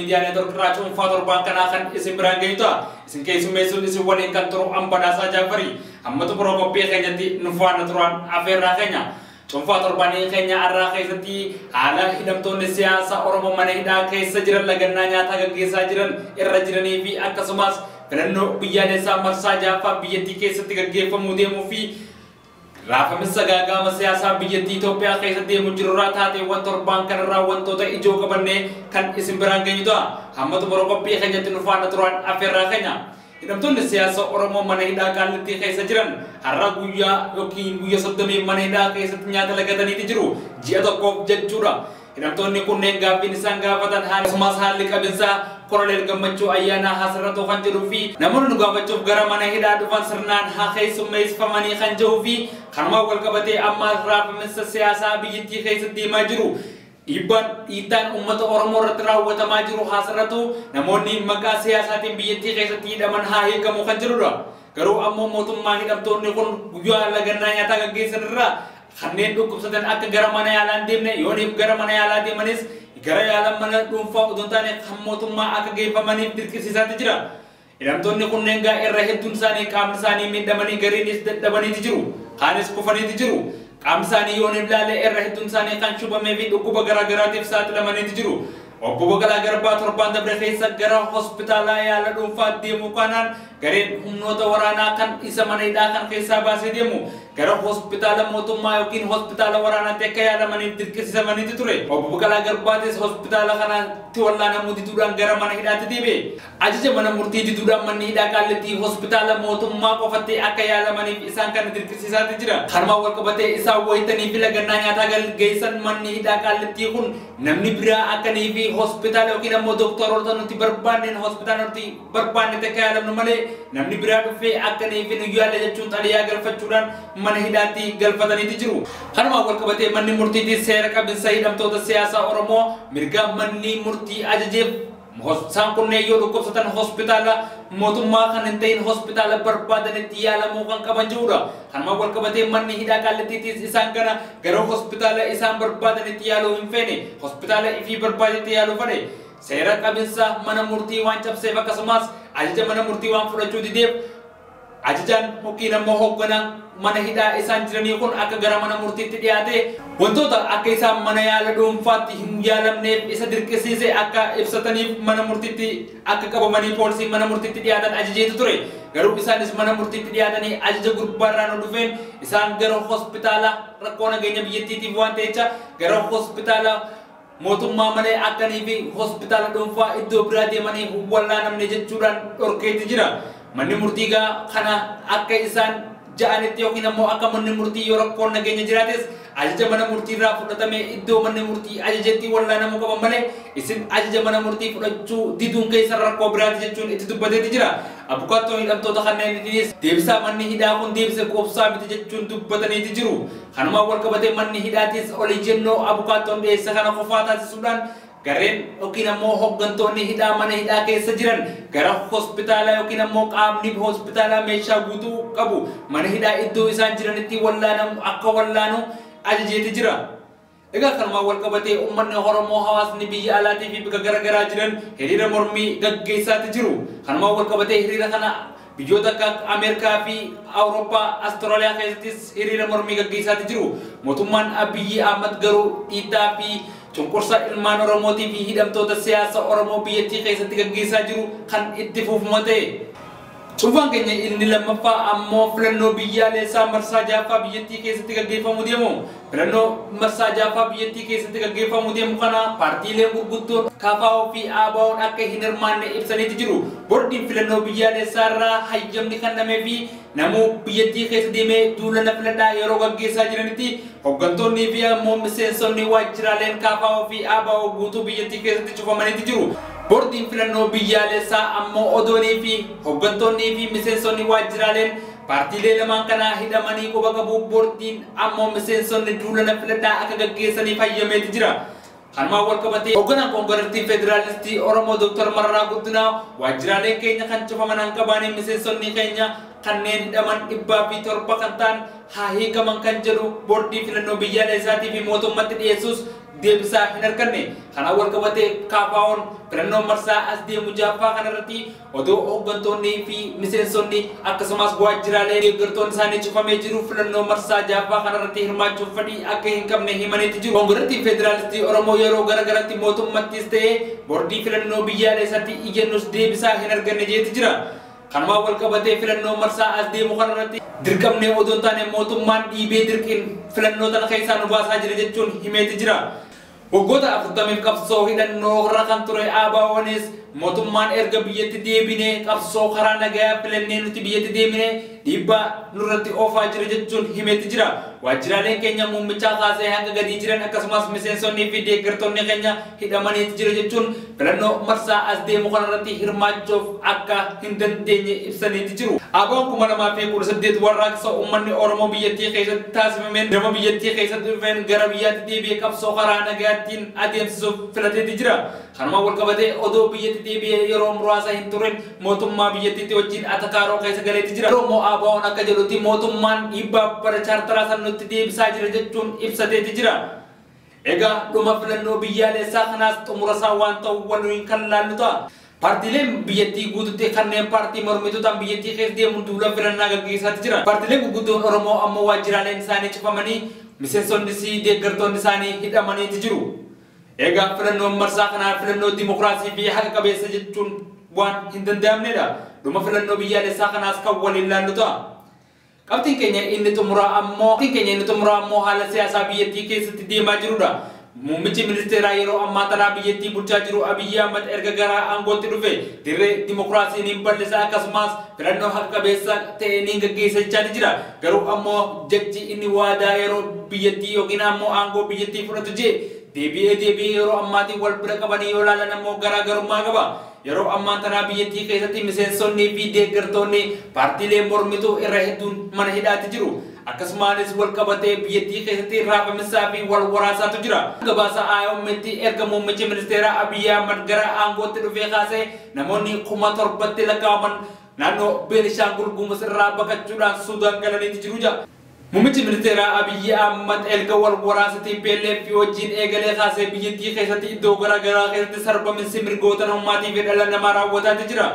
Media network racun fator bangkan akan isim beranggai itu isim keisum mesul isim wali kantor ampada saja beri amma tu prokopi kayaknya di nufa naturan affair kayaknya cuma fator bani kayaknya arah kayak seti ala hidam tu siasa orang memana hidak kayak sejiran lagan nanya tagak sejiran irrajiran ibi akasumas karena biaya sama saja apa biaya tiket setiap game pemuda movie Rafa misagaga siasa biyat Ethiopia kay sa demo jururat hati wantor bangkar rawan to ta ijo kabanne kan isim barangay ito hamatu borokopi kanya tinufan naturan afera kanya idam ton siasa orang mo manahida kaliti kay sa jiran haraguya yoki buya sabdami manahida kay sa tinya talaga tani tijuru ji ato kok jajura idam ton ni kunne gapin sangga patan han sumas halik abinsa Kolonel Gamancu ayana hasrato kan jerufi namun nuga bacu gara manahida advan sernan hakay sumais famani kan jerufi karma wal kabate amma rap mesa siasa biyiti kay sa di majru iban itan umat orang mor trawa ta majru hasrato namun ni maga siasa tim biyiti kay sa tidak manhahi kamu kan jerura garu ammo motum manidam to ni kon gua lagan nanya taga gesenra khanen dukup sadan ak gara manayala dimne yoni gara manayala dimanis gara yalam mana dumfa uduntane khammotum ma ak ge pamani dirki sisati jira idam tonni kunne ga erahedun sani kamsani min damani garinis dabani tijiru khanis kufani tijiru kamsani yoni blale erahedun sani kan shuba mevi dukuba gara gara tif sat lamani tijiru obbo bagala gara bator banda brefesa gara hospital ya la dumfa demu kanan garin umnota warana kan isa manida kan kaisa base demu gara hospital motum mayokin hospital warana tekaya la mani dirki sisa mani titure obbo bagala gar batis hospital kana tiwalla na mudi tudang gara mani hidati dibe aje mana murti di tudang mani hida kalati hospital motum ma ko fatti akaya la mani isan kan dirki sisa tijira kharma wal ko bate isa woitani bila gananya tagal geisan mani hida kalati kun namni bira akani bi hospital okina mo doktor ortan ti berbanin hospital ti berbanin tekaya la numale namni bira fe akani bi nu yalla jachun tali yagal fachuran man hidati galfatani tijiru kharma wal ko bate manni murti ti sera ka bin sayyidam to siasa oromo mirga manni murti ajaje sangkun ne yodo ko satan hospital motumma khanintain hospital berbadan tiala mo kan kabanjura kharma wal ko bate manni hidakal titis isangana garo hospital isam berbadan tialo infene hospital ifi berbadan tialo fade sera kabinsa mana murti wancap seva kasumas ajaja mana murti wan fura chudi dev ajajan mukina mohok ganang mana hida isan jirani kun aka gara mana murti tidiate wonto ta aka isa mana yala dum fati hingyalam ne isa dirkesi se aka ifsatani mana murti ti aka ka mani polisi mana murti tidiatan ajaje tuture garu isan is mana murti tidiatani ajaja grup barano dufen isan garo hospitala rakona genya biyeti ti wantecha garo hospitala motum mamale akani bi hospitala dum fa iddo brade mani walla namne jechuran orketi jira mani murtiga khana aka isan jaane tiyo kina mo aka manne murti yorok kon nagenya jirates aja mana murti ra fudata me iddo manne murti aja jeti walla na mo ko male isin aja mana murti fudachu didung kay sarra ko brati jechun itu bade dijira abukato idam to takhanne dinis debsa manne hida kun debsa ko sabit jechun tu badani dijiru khanma wal ka bade manne hidatis oli jenno abukato de sakana ko fata sudan Karen okina mo hok ganto ni hida mana hida ke sajiran gara hospital okina mo kam ni hospital me shagutu kabu mana hida itu isan jiran ti walla nam akka walla no aja jeti jira ega kan ma wal kabate umman ne horo mo hawas ni bi ala tv bi gara gara jiran herira mormi gagge sa tijiru kan ma wal kabate herira kana biyyoota akka Ameerikaa fi Awurooppaa, Austraaliyaa keessattis hiriira mormii gaggeessaa jiru. Mootummaan Abiyyi Ahmad garuu dhiittaa fi cunqursa ilmaan Oromootii fi hidhamtoota siyaasa Oromoo biyyattii keessatti gaggeessaa jiru kan itti fufuma ta'e. Cufaan keenya inni lammaffaa ammoo filannoo biyyaalessaa marsaa jaffaa biyyattii keessatti gaggeeffamuu deemu. Filannoo marsaa jaffaa biyyattii keessatti gaggeeffamuu deemu kana paartiileen gurguddoon KFO fi ABO'n akka hin hirmaanne ibsaniiti jiru. Boordiin filannoo biyyaalessaa irraa hayyamni kennamee fi namuu biyyattii keessa deemee duula filannoo yeroo gaggeessaa jiranitti hooggantoonni fi ammoo miseensonni waajjiraaleen KFO fi ABO guutuu biyyattii keessatti cufamaniiti jiru. Boordiin filannoo biyyaalessaa ammoo odoonii fi hooggantoonni fi miseensonni waajjiraaleen paartiilee lamaan kana hidhamanii quba qabu. Boordiin ammoo miseensonni duula filannoo akka gaggeessaniif hayyameeti jira. Kanuma wal qabatee hoogganaan koongireesii federaalistii Oromoo Dr. Mararaa Guddinaa waajjiraaleen keenya kan cufaman hanqabaanii miseensonni keenya kanneen hidhaman 700 kan ta'an haa hiikaman kan jedhu boordii filannoo biyyaalessaatii fi mootummatti dhiyeessus deebisaa hin arganne. Kana wal qabatee KFO'n filannoo marsaa as deemu jaffaa kanarratti odoo hooggantoonni fi miseensonni akkasumas waajjiraalee deeggartoonni isaanii cufamee jiru filannoo marsaa jaffaa kanarratti hirmaachuuf fedhii akka hin qabne himaniiti jiru. Koongireesii federaalistii Oromoo yeroo garagaratti mootummattis ta'ee boordii filannoo biyyaalessaatti iyyannus deebisaa hin arganne jeeti jira. Kanuma wal qabatee filannoo marsaa as deemu kanarratti dirqamnee odoo hin taane mootummaan dhiibee dirqiin filannoo tana keessaa nu baasaa jira jechuun himeeti jira. Waggoota 40 qabsoo hidhannoo irra kan ture ABO'nis mootummaan erga biyyatti deebinee qabsoo karaa nagayaa filannee nuti biyyatti deebinee dhiibbaa nurratti oofaa jira jechuun himeeti jira. Waajjiraaleen keenya muummichaa kaasee hanga gadii jiran akkasumas miseensonnii fi deeggartoonni keenya hidhamaniiti jira jechuun filannoo marsaa as deemu kanarratti hirmaachuuf akka hin dandeenye ibsaniiti jiru. ABO'n 2018 warraaqsa uummanni Oromoo biyyattii keessatti taasifameen nama biyyattii keessatti dhufeen gara biyyaatti deebi'ee qabsoo karaa nagayaatiin adeemsisuuf filateeti jira. Kanuma wal qabatee odoo biyyatti deebi'ee yeroo muraasa hin turin mootummaa biyyattiitti wajjin atakaaroo keessa galeeti jira. Oromoo ABO'n akka jedhutti mootummaan dhiibbaa bara chaartaraa san nutti deebisaa jira jechuun ibsateeti jira. Egaa dhuma filannoo biyyaalessaa kanaas xumura isaa waan ta'u waliin kan laallu ta'a. Paartiileen biyyattii guututti kanneen paartii mormituutaan biyyattii keessa deemuun duula filannaa gaggeessaati jira. Paartiileen gurguddoon Oromoo ammoo waajjiraaleen isaanii cufamanii miseensonni fi deeggartoonni isaanii hidhamaniiti jiru. Egaa filannoon marsaa kanaa filannoo dimokiraasii fi haqa qabeessa jechuun waan hin danda'amnedha. Dhuma filannoo biyyaalessaa kanaas kan waliin laallu ta'a. Qabxiin keenya inni xumuraa ammoo haala siyaasaa biyyattii keessatti deemaa jirudha. Muummichi ministeeraa yeroo ammaa tanaa biyyattii bulchaa jiru Abiyyi Ahmad erga gara aangootti dhufe dirree dimokiraasii ni bal'isa akkasumas filannoo haqa qabeessa ta'e ni gaggeessaa jira. Garuu ammoo jechi inni waadaa yeroo biyyattii yookiin ammoo aangoo biyyattii fudhatu deebi'ee yeroo ammaatiin wal bira qabanii yoo ilaalan ammoo garaagarummaa qaba. Yeroo ammaa tanaa biyyattii keessatti miseensonnii fi deeggartoonni paartiilee mormituu irra hedduun mana hidhaatti jiru. Akkasumas wal qabatee biyyattii keessatti raafamisaa fi wal waraasaatu jira. Gabaasa IOM'tti erga muummichi ministeeraa Abiyyi Ahmad gara aangootti dhufee kaasee namoonni 7,000 lakkaa'aman naannoo Beenishaangul Gumuz irraa baqachuudhaan Sudaan galaniiti jiru jira. Muummichi ministeeraa Abiyyi Ahmad erga wal waraasatii PLF wajjin eegalee kaasee biyyattii keessatti iddoo garaagaraa keessatti sarbaminsi mirgoota nammaatii fi dhala namaa raawwataati jira.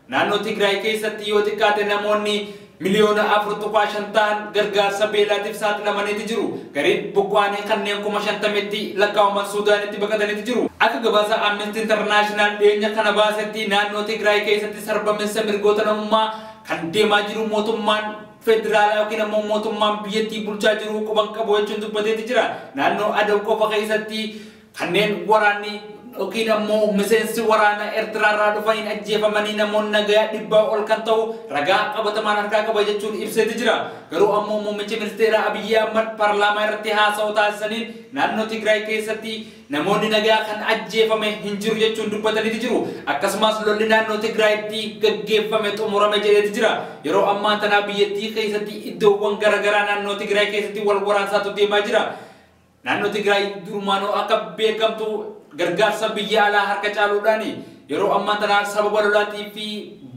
Naannoo Tigraay keessatti yoo xiqqaate namoonni miliyoona 4.5 ta'an gargaarsa beelaatiif saaxilamaniiti jiru. Gariin buqqaanii kanneen 50,000tti lakkaa'aman Suudaanitti baqataniiti jiru. Akka gabaasa Amnesty International dhiyeenya kana baasetti naannoo Tigraay keessatti sarbaminsa mirgoota namummaa kan deemaa jiru mootummaan federaalaa yookiin ammoo mootummaan biyyattii bulchaa jiru quban qabu jechuun dubbateeti jira. Naannoo Adab qofa keessatti kanneen waraanni yookiin ammoo miseensi waraana Eertiraarraa dhufaniin ajjeefamanii namoonni nagaa 100 ol kan ta'u ragaa qabatamaan harkaa qaba jechuun ibseeti jira. Garuu ammoo muummichi ministeeraa Abiyyi Ahmad paarlaamaa irratti haasa'u taasisaniin naannoo Tigraay keessatti namoonni nagaa kan ajjeefame hin jiru jechuun dubbataniiti jiru. Akkasumas lolli naannoo Tigraayitti gaggeeffame xumurame jedheeti jira. Yeroo ammaa tanaa biyyattii keessatti iddoowwan garaagaraa naannoo Tigraay keessatti wal waraansaatu deemaa jira. Naannoo Tigraay durumaanoo akka beekamtu gargaarsa biyya alaa harka caaluudhaan yeroo ammaa tanaa sababa lolaatii fi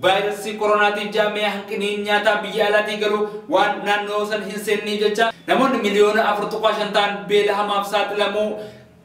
vaayirasii koronaatiif jaamee hanqinni nyaataa biyya alaatii galu waan naannoo san hin seennee jecha namoonni miliyoona 4.5 ta'an beela hamaaf saaxilamuu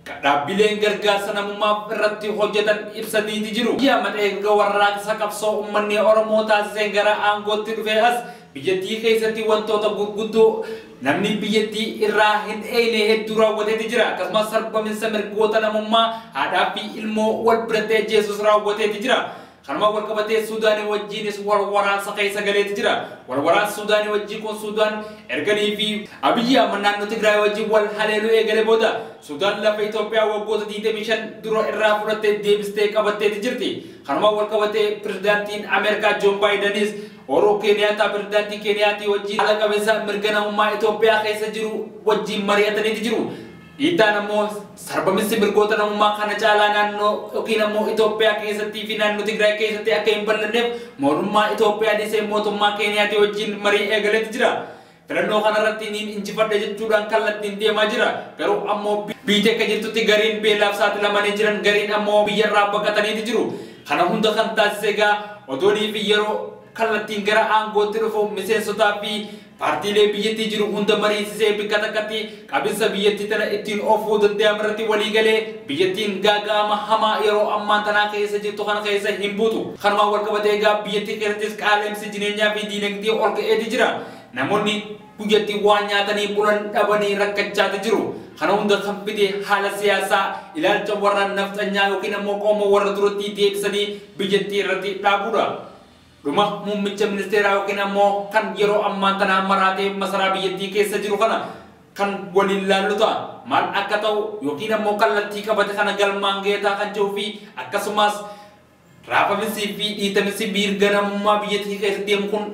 dhaabbileen gargaarsa namummaaf irratti hojjetan ibsanii jiru. Yaman eega warraaqsa qabsoo uummanni Oromoo taasiseen gara aangootti dhufee as biyyattii keessatti wantoota gurguddoo namni biyyattii irraa hin eegne hedduu raawwateeti jira. Akkasumas sarbaminsa mirgoota namummaa haadhaa fi ilmoo wal biratti ajjeesuus raawwateeti jira. Kanuma wal qabatee Suudaan wajjinis wal waraansa keessa galeeti jira. Wal waraansa Suudaan wajjin kun Suudaan erganii fi Abiyyi Ahmad naannoo Tigraay wajjin wal haleeluu eegale booda Suudaan lafa Itoophiyaa waggoota 25 dura irraa fudhattee deebistee qabatteeti jirti. Kanuma wal qabatee pirezidaantiin Ameerikaa Joon Baayidenis Uhuru Kenyaattaa pirezidaantii Keeniyaatti wajjin haala qabeessa mirga namummaa Itoophiyaa keessa jiru wajjin mari'ataniiti jiru. Dhiibbaan ammoo sarbaminsi mirgoota namummaa kana caalaa naannoo yookiin ammoo Itoophiyaa keessattii fi naannoo Tigraay keessatti akka hin bal'anneef mootummaa Itoophiyaa dhisee mootummaa Keeniyaatti wajjin marii eegaleeti jira. Filannoo kanarratti niin injifadhe jechuudhaan kallattiin deemaa jira. Garuu ammoo biyya akka jirtutti gariin beelaaf saaxilamanii jiran gariin ammoo biyyarraa baqataniiti jiru. Kana hunda kan taasise egaa odoonii fi yeroo kallattiin gara aangootti dhufu miseensotaa fi paartiilee biyyattii jiru hunda mariisisee bikka takkatti qabinsa biyyattii tana ittiin ofuu danda'amu irratti walii galee biyyattiin gaaga'ama hamaa yeroo ammaan tanaa keessa jirtu kana keessa hin buutu. Kanumaan wal qabatee egaa biyyattii keessattis qaala'insi jireenyaa fi diinagdee ol ka'eeti jira. Namoonni biyyattii waan nyaatanii bulan dhabanii rakkachaati jiru. Kana hunda kan fide haala siyaasaa ilaalcha warra nafxanyaa yookiin ammoo qomoo warra duratti deebisanii biyyattii irratti dhaabuudha. Dhuma muummicha ministeeraa yookiin ammoo kan yeroo ammaan tanaa maraatee masaraa biyyattii keessa jiru kana kan waliin laallu ta'a. Maal akka ta'u yookiin ammoo kallattii qabate kana galmaan geetaa kan jiruu fi akkasumas raafaminsi fi dhiitaminsi mirga namummaa biyyattii keessatti deemu kun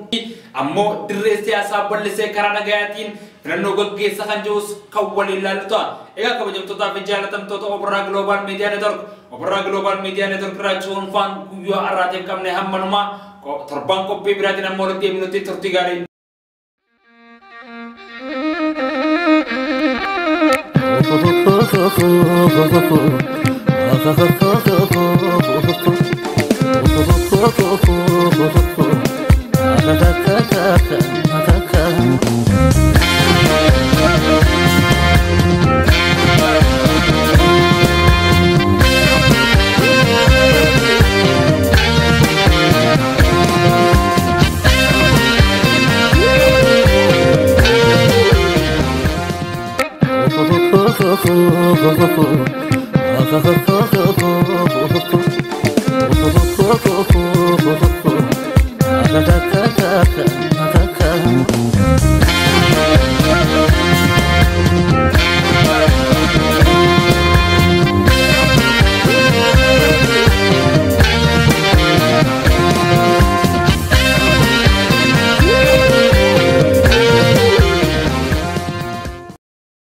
ammoo dirree siyaasaa bal'isee karaa nagayaatiin filannoo gaggeessa kan jirus kan waliin laallu ta'a. Egaa kabajamtootaa fi jaalatamtoota Oborraa Global Media Network irraa cuunfaan guyyaa har'aatiif qabne hammanumaa torban koppii biraatiin ammoo walitti deebinutti turtii gaarii. Oh,